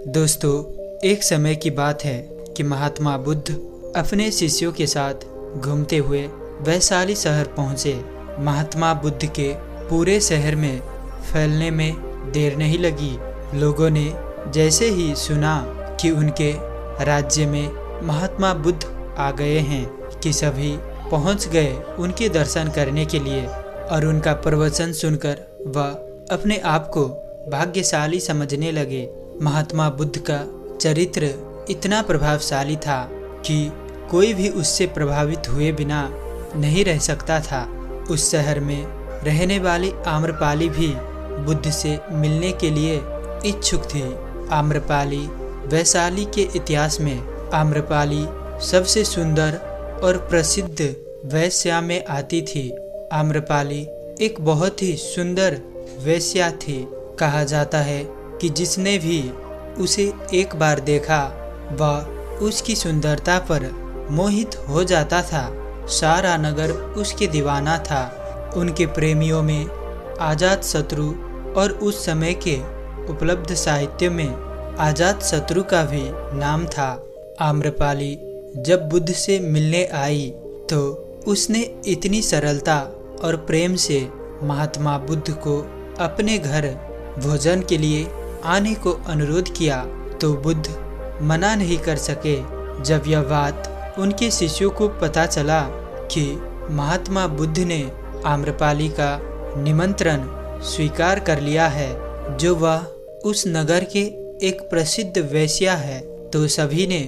दोस्तों, एक समय की बात है कि महात्मा बुद्ध अपने शिष्यों के साथ घूमते हुए वैशाली शहर पहुँचे। महात्मा बुद्ध के पूरे शहर में फैलने में देर नहीं लगी। लोगों ने जैसे ही सुना कि उनके राज्य में महात्मा बुद्ध आ गए हैं कि सभी पहुंच गए उनके दर्शन करने के लिए और उनका प्रवचन सुनकर वह अपने आप को भाग्यशाली समझने लगे। महात्मा बुद्ध का चरित्र इतना प्रभावशाली था कि कोई भी उससे प्रभावित हुए बिना नहीं रह सकता था। उस शहर में रहने वाली आम्रपाली भी बुद्ध से मिलने के लिए इच्छुक थी। आम्रपाली वैशाली के इतिहास में आम्रपाली सबसे सुंदर और प्रसिद्ध वेश्या में आती थी। आम्रपाली एक बहुत ही सुंदर वेश्या थी। कहा जाता है कि जिसने भी उसे एक बार देखा वह उसकी सुंदरता पर मोहित हो जाता था। सारा नगर उसके दीवाना था। उनके प्रेमियों में आजाद शत्रु और उस समय के उपलब्ध साहित्य में आजाद शत्रु का भी नाम था। आम्रपाली जब बुद्ध से मिलने आई तो उसने इतनी सरलता और प्रेम से महात्मा बुद्ध को अपने घर भोजन के लिए आने को अनुरोध किया तो बुद्ध मना नहीं कर सके। जब यह बात उनके शिष्यों को पता चला कि महात्मा बुद्ध ने आम्रपाली का निमंत्रण स्वीकार कर लिया है, जो वह उस नगर के एक प्रसिद्ध वेश्या है, तो सभी ने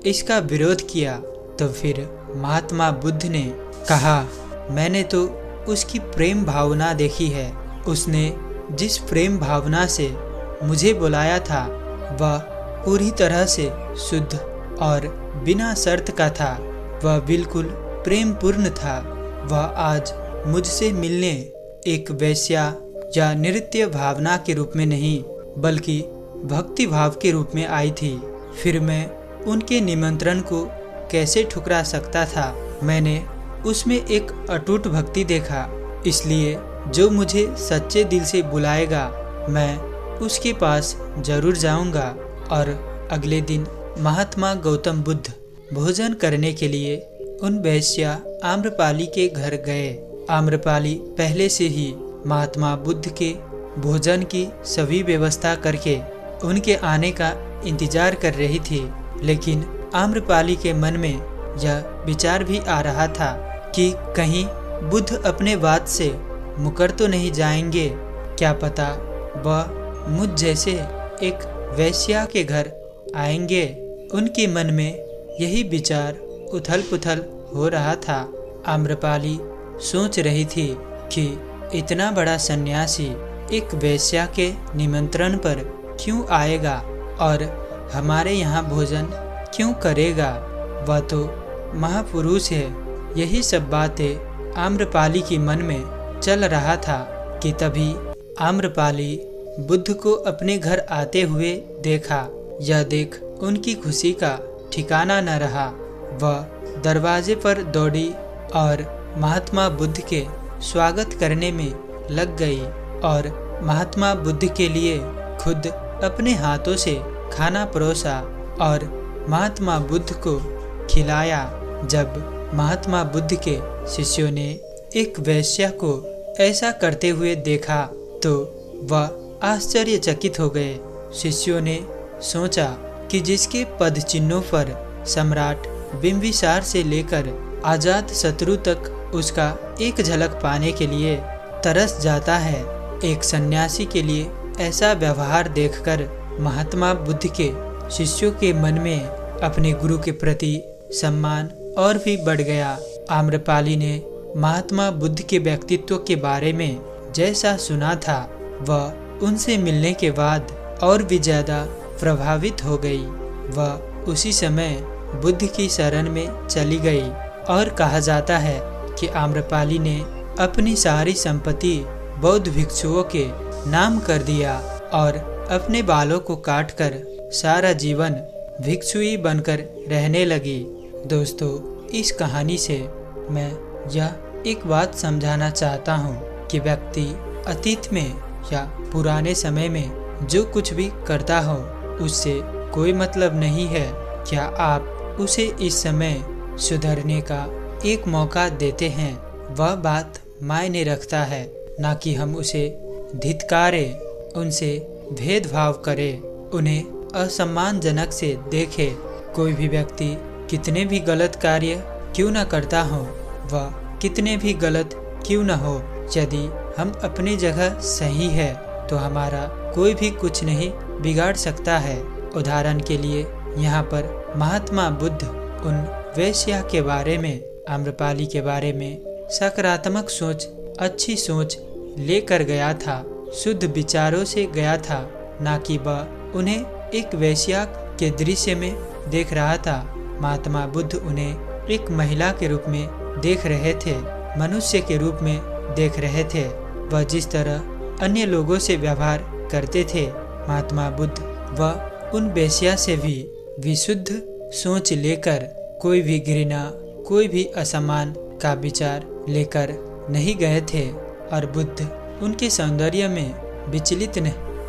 इसका विरोध किया। तो फिर महात्मा बुद्ध ने कहा, मैंने तो उसकी प्रेम भावना देखी है। उसने जिस प्रेम भावना से मुझे बुलाया था वह पूरी तरह से शुद्ध और बिना शर्त का था। वह बिल्कुल प्रेम पूर्ण था। वह आज मुझसे मिलने एक वेश्या या नृत्य भावना के रूप में नहीं बल्कि भक्ति भाव के रूप में आई थी। फिर मैं उनके निमंत्रण को कैसे ठुकरा सकता था। मैंने उसमें एक अटूट भक्ति देखा, इसलिए जो मुझे सच्चे दिल से बुलाएगा मैं उसके पास जरूर जाऊंगा। और अगले दिन महात्मा गौतम बुद्ध भोजन करने के लिए उन वेश्या आम्रपाली के घर गए। आम्रपाली पहले से ही महात्मा बुद्ध के भोजन की सभी व्यवस्था करके उनके आने का इंतजार कर रही थी, लेकिन आम्रपाली के मन में यह विचार भी आ रहा था कि कहीं बुद्ध अपने बात से मुकर तो नहीं जाएंगे। क्या पता वह मुझ जैसे एक वेश्या के घर आएंगे। उनके मन में यही विचार उथल पुथल हो रहा था। आम्रपाली सोच रही थी कि इतना बड़ा सन्यासी एक वेश्या के निमंत्रण पर क्यों आएगा और हमारे यहाँ भोजन क्यों करेगा। वह तो महापुरुष है। यही सब बातें आम्रपाली के मन में चल रहा था कि तभी आम्रपाली बुद्ध को अपने घर आते हुए देखा। यह देख उनकी खुशी का ठिकाना न रहा। वह दरवाजे पर दौड़ी और महात्मा बुद्ध के स्वागत करने में लग गई और महात्मा बुद्ध के लिए खुद अपने हाथों से खाना परोसा और महात्मा बुद्ध को खिलाया। जब महात्मा बुद्ध के शिष्यों ने एक वेश्या को ऐसा करते हुए देखा तो वह आश्चर्यचकित हो गए। शिष्यों ने सोचा कि जिसके पद चिन्हों पर सम्राट बिंबिसार से लेकर आजाद शत्रु तक उसका एक झलक पाने के लिए तरस जाता है, एक सन्यासी के लिए ऐसा व्यवहार देखकर महात्मा बुद्ध के शिष्यों के मन में अपने गुरु के प्रति सम्मान और भी बढ़ गया। आम्रपाली ने महात्मा बुद्ध के व्यक्तित्व के बारे में जैसा सुना था वह उनसे मिलने के बाद और भी ज़्यादा प्रभावित हो गई। वह उसी समय बुद्ध की शरण में चली गई और कहा जाता है कि आम्रपाली ने अपनी सारी संपत्ति बौद्ध भिक्षुओं के नाम कर दिया और अपने बालों को काटकर सारा जीवन भिक्षुई बनकर रहने लगी। दोस्तों, इस कहानी से मैं यह एक बात समझाना चाहता हूँ कि व्यक्ति अतीत में या पुराने समय में जो कुछ भी करता हो उससे कोई मतलब नहीं है। क्या आप उसे इस समय सुधरने का एक मौका देते हैं? वह बात मायने रखता है, ना कि हम उसे धिक्कारें, उनसे भेदभाव करें, उन्हें असम्मानजनक से देखें। कोई भी व्यक्ति कितने भी गलत कार्य क्यों न करता हो, वह कितने भी गलत क्यों न हो, यदि हम अपनी जगह सही है तो हमारा कोई भी कुछ नहीं बिगाड़ सकता है। उदाहरण के लिए यहाँ पर महात्मा बुद्ध उन वेश्या के बारे में, आम्रपाली के बारे में सकारात्मक सोच, अच्छी सोच लेकर गया था, शुद्ध विचारों से गया था, ना कि वह उन्हें एक वेश्या के दृश्य में देख रहा था। महात्मा बुद्ध उन्हें एक महिला के रूप में देख रहे थे, मनुष्य के रूप में देख रहे थे। वह जिस तरह अन्य लोगों से व्यवहार करते थे, महात्मा बुद्ध वह उन वेश्या से भी विशुद्ध सोच लेकर, कोई भी घृणा, कोई भी असम्मान का विचार लेकर नहीं गए थे। और बुद्ध उनके सौंदर्य में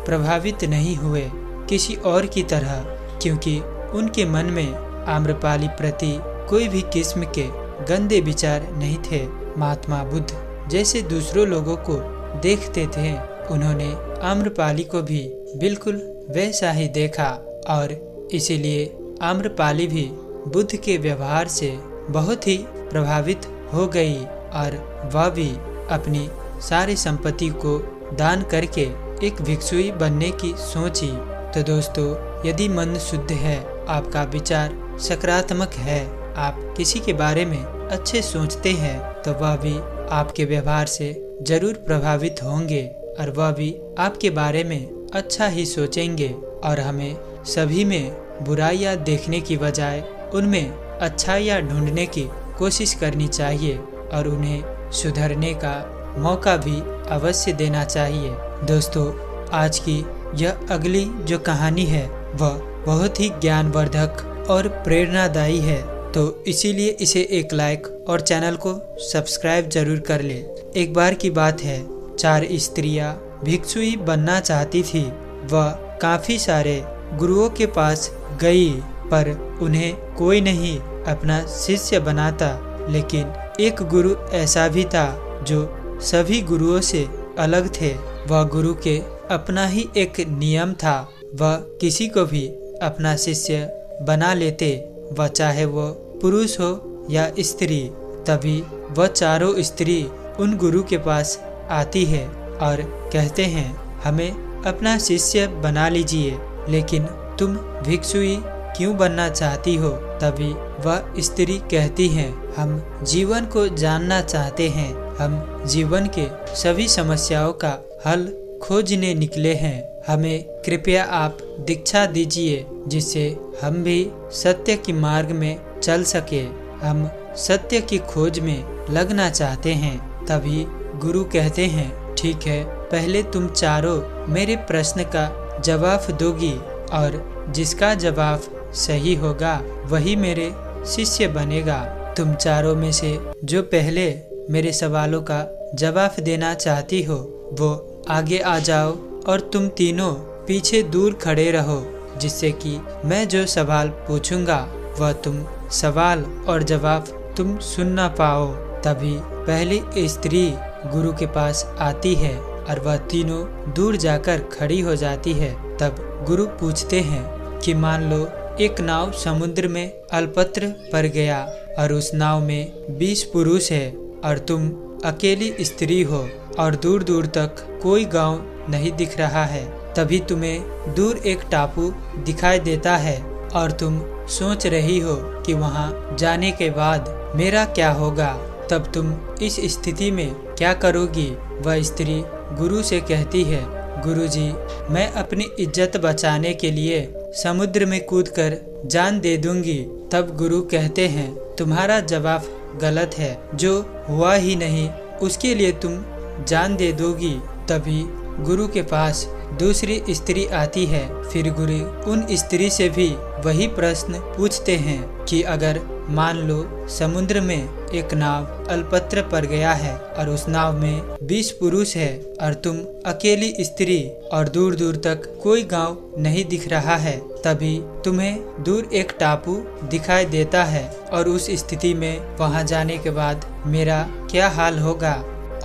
प्रभावित नहीं हुए किसी और की तरह, क्योंकि उनके मन में आम्रपाली प्रति कोई भी किस्म के गंदे विचार नहीं थे। महात्मा बुद्ध जैसे दूसरों लोगों को देखते थे, उन्होंने आम्रपाली को भी बिल्कुल वैसा ही देखा, और इसीलिए आम्रपाली भी बुद्ध के व्यवहार से बहुत ही प्रभावित हो गई, और वह भी अपनी सारी संपत्ति को दान करके एक भिक्षुई बनने की सोची। तो दोस्तों, यदि मन शुद्ध है, आपका विचार सकारात्मक है, आप किसी के बारे में अच्छे सोचते हैं, तो वह भी आपके व्यवहार से जरूर प्रभावित होंगे, और वह भी आपके बारे में अच्छा ही सोचेंगे। और हमें सभी में बुराइयां देखने की बजाय उनमें अच्छाइयां ढूंढने की कोशिश करनी चाहिए, और उन्हें सुधरने का मौका भी अवश्य देना चाहिए। दोस्तों, आज की यह अगली जो कहानी है वह बहुत ही ज्ञानवर्धक और प्रेरणादायी है, तो इसीलिए इसे एक लाइक और चैनल को सब्सक्राइब जरूर कर ले। एक बार की बात है, 4 स्त्रियां भिक्षुई बनना चाहती थी। वह काफी सारे गुरुओं के पास गई, पर उन्हें कोई नहीं अपना शिष्य बनाता। लेकिन एक गुरु ऐसा भी था जो सभी गुरुओं से अलग थे। वह गुरु के अपना ही एक नियम था, वह किसी को भी अपना शिष्य बना लेते, वह चाहे वो पुरुष हो या स्त्री। तभी वह चारों स्त्री उन गुरु के पास आती है और कहते हैं, हमें अपना शिष्य बना लीजिए, लेकिन तुम भिक्षुई क्यों बनना चाहती हो? तभी वह स्त्री कहती है, हम जीवन को जानना चाहते हैं, हम जीवन के सभी समस्याओं का हल खोजने निकले हैं, हमें कृपया आप दीक्षा दीजिए, जिससे हम भी सत्य की मार्ग में चल सके, हम सत्य की खोज में लगना चाहते हैं। तभी गुरु कहते हैं, ठीक है, पहले तुम चारों मेरे प्रश्न का जवाब दोगी, और जिसका जवाब सही होगा वही मेरे शिष्य बनेगा। तुम चारों में से जो पहले मेरे सवालों का जवाब देना चाहती हो वो आगे आ जाओ, और तुम तीनों पीछे दूर खड़े रहो, जिससे कि मैं जो सवाल पूछूंगा वह तुम सवाल और जवाब तुम सुन ना पाओ। तभी पहली स्त्री गुरु के पास आती है और वह तीनों दूर जाकर खड़ी हो जाती है। तब गुरु पूछते हैं कि मान लो एक नाव समुद्र में अल्पत्र पड़ गया और उस नाव में 20 पुरुष है और तुम अकेली स्त्री हो और दूर दूर तक कोई गांव नहीं दिख रहा है। तभी तुम्हें दूर एक टापू दिखाई देता है और तुम सोच रही हो कि वहां जाने के बाद मेरा क्या होगा। तब तुम इस स्थिति में क्या करोगी? वह स्त्री गुरु से कहती है, गुरुजी, मैं अपनी इज्जत बचाने के लिए समुद्र में कूदकर जान दे दूंगी। तब गुरु कहते हैं, तुम्हारा जवाब गलत है, जो हुआ ही नहीं उसके लिए तुम जान दे दोगी। तभी गुरु के पास दूसरी स्त्री आती है। फिर गुरु उन स्त्री से भी वही प्रश्न पूछते हैं कि अगर मान लो समुद्र में एक नाव अल्पत्र पर गया है और उस नाव में 20 पुरुष है और तुम अकेली स्त्री और दूर दूर तक कोई गांव नहीं दिख रहा है। तभी तुम्हें दूर एक टापू दिखाई देता है और उस स्थिति में वहां जाने के बाद मेरा क्या हाल होगा।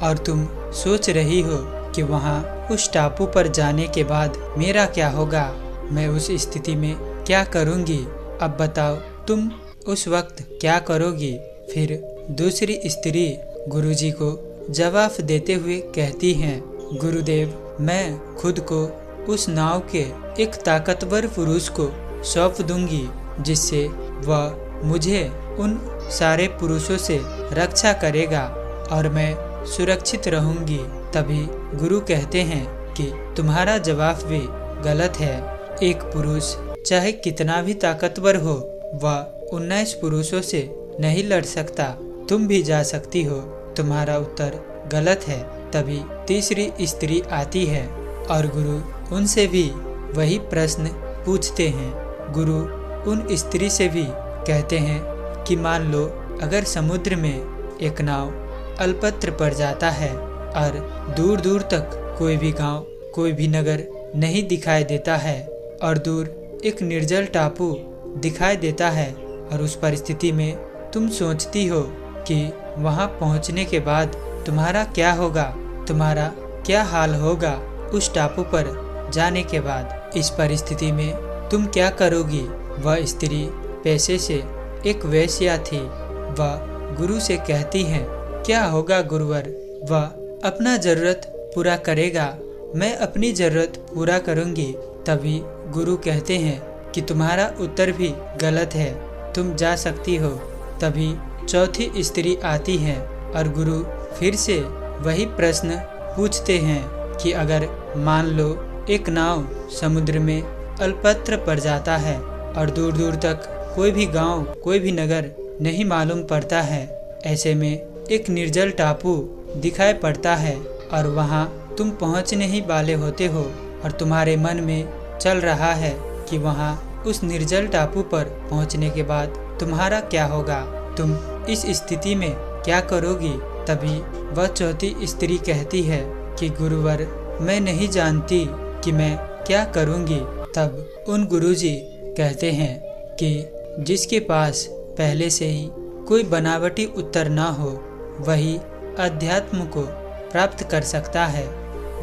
और तुम सोच रही हो कि वहां उस टापू पर जाने के बाद मेरा क्या होगा, मैं उस स्थिति में क्या करूंगी। अब बताओ तुम उस वक्त क्या करोगी। फिर दूसरी स्त्री गुरुजी को जवाब देते हुए कहती हैं, गुरुदेव, मैं खुद को उस नाव के एक ताकतवर पुरुष को सौंप दूंगी, जिससे वह मुझे उन सारे पुरुषों से रक्षा करेगा और मैं सुरक्षित रहूंगी। तभी गुरु कहते हैं कि तुम्हारा जवाब भी गलत है। एक पुरुष चाहे कितना भी ताकतवर हो, वह 19 पुरुषों से नहीं लड़ सकता। तुम भी जा सकती हो, तुम्हारा उत्तर गलत है। तभी तीसरी स्त्री आती है और गुरु उनसे भी वही प्रश्न पूछते हैं। गुरु उन स्त्री से भी कहते हैं कि मान लो अगर समुद्र में एक नाव अल्पत्र पड़ जाता है और दूर दूर तक कोई भी गांव, कोई भी नगर नहीं दिखाई देता है और दूर एक निर्जल टापू दिखाई देता है और उस परिस्थिति में तुम सोचती हो कि वहां पहुंचने के बाद तुम्हारा क्या होगा, तुम्हारा क्या हाल होगा उस टापू पर जाने के बाद। इस परिस्थिति में तुम क्या करोगी। वह स्त्री पेशे से एक वेश्या थी। वह गुरु से कहती है, क्या होगा गुरुवर, वह अपना जरूरत पूरा करेगा, मैं अपनी जरूरत पूरा करूंगी। तभी गुरु कहते हैं कि तुम्हारा उत्तर भी गलत है, तुम जा सकती हो। तभी चौथी स्त्री आती है और गुरु फिर से वही प्रश्न पूछते हैं कि अगर मान लो एक नाव समुद्र में अल्पत्र पड़ जाता है और दूर दूर तक कोई भी गांव, कोई भी नगर नहीं मालूम पड़ता है, ऐसे में एक निर्जल टापू दिखाई पड़ता है और वहां तुम पहुंचने ही वाले होते हो और तुम्हारे मन में चल रहा है कि वहां उस निर्जल टापू पर पहुंचने के बाद तुम्हारा क्या होगा, तुम इस स्थिति में क्या करोगी। तभी वह चौथी स्त्री कहती है कि गुरुवर, मैं नहीं जानती कि मैं क्या करूंगी। तब उन गुरुजी कहते हैं कि जिसके पास पहले से ही कोई बनावटी उत्तर ना हो, वही अध्यात्म को प्राप्त कर सकता है।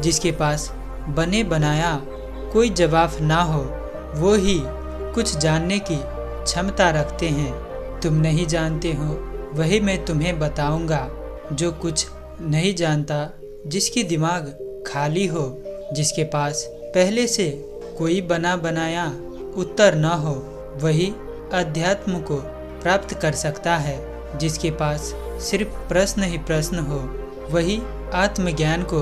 जिसके पास बने बनाया कोई जवाब ना हो, वो ही कुछ जानने की क्षमता रखते हैं। तुम नहीं जानते हो, वही मैं तुम्हें बताऊंगा। जो कुछ नहीं जानता, जिसकी दिमाग खाली हो, जिसके पास पहले से कोई बना बनाया उत्तर न हो, वही अध्यात्म को प्राप्त कर सकता है। जिसके पास सिर्फ प्रश्न ही प्रश्न हो, वही आत्मज्ञान को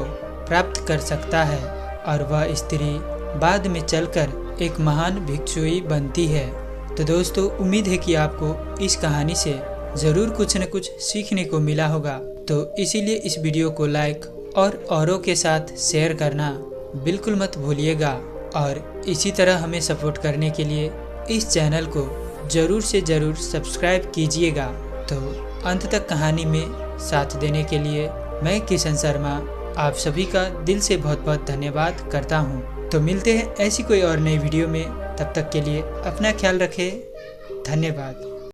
प्राप्त कर सकता है और वह स्त्री बाद में चलकर एक महान भिक्षुई बनती है। तो दोस्तों, उम्मीद है कि आपको इस कहानी से ज़रूर कुछ न कुछ सीखने को मिला होगा। तो इसीलिए इस वीडियो को लाइक और औरों के साथ शेयर करना बिल्कुल मत भूलिएगा और इसी तरह हमें सपोर्ट करने के लिए इस चैनल को ज़रूर से ज़रूर सब्सक्राइब कीजिएगा। तो अंत तक कहानी में साथ देने के लिए मैं किशन शर्मा आप सभी का दिल से बहुत बहुत धन्यवाद करता हूँ। तो मिलते हैं ऐसी कोई और नई वीडियो में, तब तक के लिए अपना ख्याल रखें। धन्यवाद।